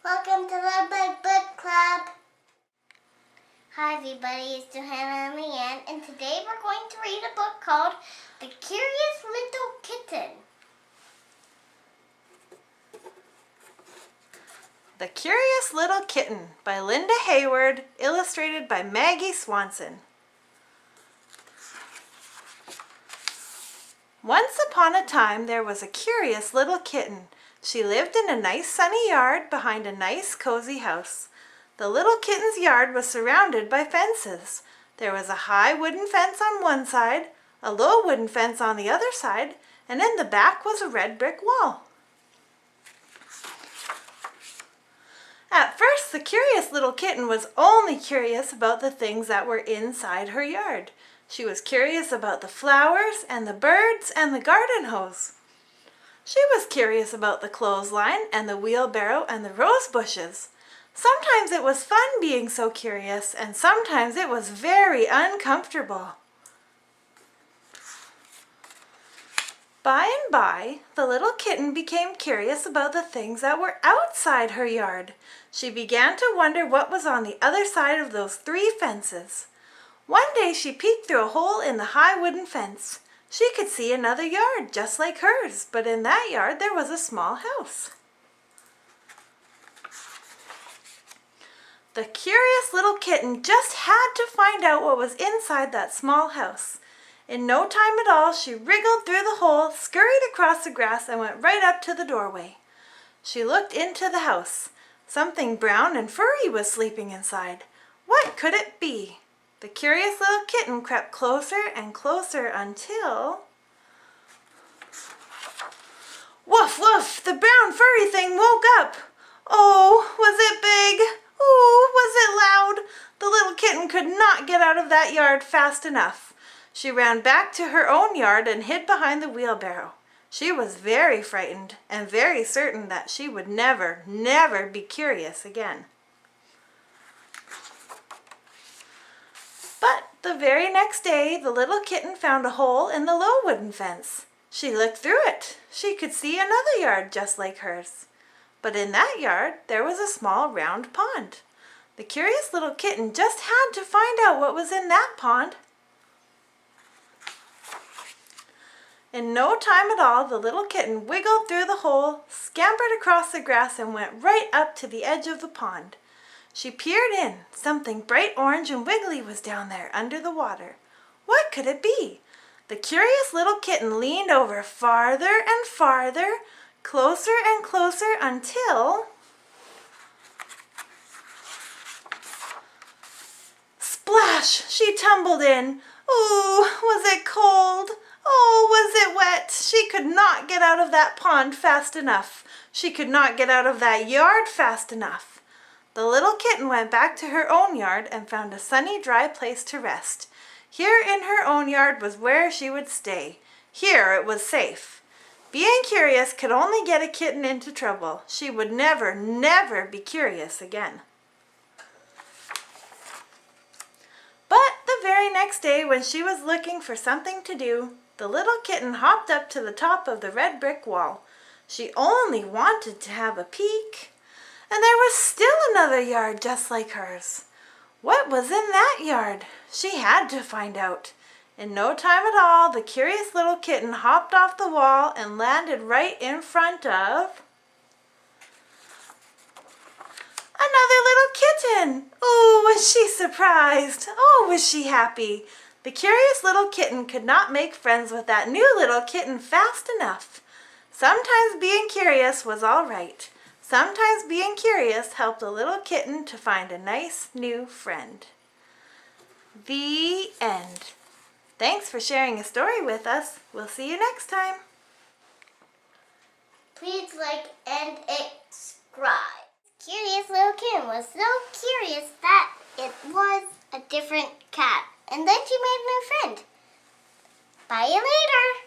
Welcome to LoveBugBookClub. Hi everybody, it's Johanna and Leeanne, and today we're going to read a book called The Curious Little Kitten. The Curious Little Kitten by Linda Hayward, illustrated by Maggie Swanson. Once upon a time there was a curious little kitten. She lived in a nice sunny yard behind a nice cozy house. The little kitten's yard was surrounded by fences. There was a high wooden fence on one side, a low wooden fence on the other side, and in the back was a red brick wall. At first, the curious little kitten was only curious about the things that were inside her yard. She was curious about the flowers and the birds and the garden hose. She was curious about the clothesline and the wheelbarrow and the rose bushes. Sometimes it was fun being so curious, and sometimes it was very uncomfortable. By and by, the little kitten became curious about the things that were outside her yard. She began to wonder what was on the other side of those 3 fences. One day she peeked through a hole in the high wooden fence. She could see another yard just like hers, but in that yard there was a small house. The curious little kitten just had to find out what was inside that small house. In no time at all, she wriggled through the hole, scurried across the grass, and went right up to the doorway. She looked into the house. Something brown and furry was sleeping inside. What could it be? The curious little kitten crept closer and closer until... Woof, woof! The brown furry thing woke up. Oh, was it big? Ooh, was it loud? The little kitten could not get out of that yard fast enough. She ran back to her own yard and hid behind the wheelbarrow. She was very frightened and very certain that she would never, never be curious again. But the very next day, the little kitten found a hole in the low wooden fence. She looked through it. She could see another yard just like hers. But in that yard, there was a small round pond. The curious little kitten just had to find out what was in that pond. In no time at all, the little kitten wiggled through the hole, scampered across the grass, and went right up to the edge of the pond. She peered in. Something bright orange and wiggly was down there under the water. What could it be? The curious little kitten leaned over farther and farther, closer and closer until... Splash! She tumbled in. Ooh, was it cold? Oh, was it wet? She could not get out of that pond fast enough. She could not get out of that yard fast enough. The little kitten went back to her own yard and found a sunny, dry place to rest. Here in her own yard was where she would stay. Here it was safe. Being curious could only get a kitten into trouble. She would never, never be curious again. But the very next day, when she was looking for something to do, the little kitten hopped up to the top of the red brick wall. She only wanted to have a peek. And there was still another yard just like hers. What was in that yard? She had to find out. In no time at all, the curious little kitten hopped off the wall and landed right in front of... another little kitten! Oh, was she surprised! Oh, was she happy! The curious little kitten could not make friends with that new little kitten fast enough. Sometimes being curious was all right. Sometimes being curious helped a little kitten to find a nice new friend. The end. Thanks for sharing a story with us. We'll see you next time. Please like and subscribe. Curious little kitten was so curious that it was a different cat. And then she made a new friend. Bye you later.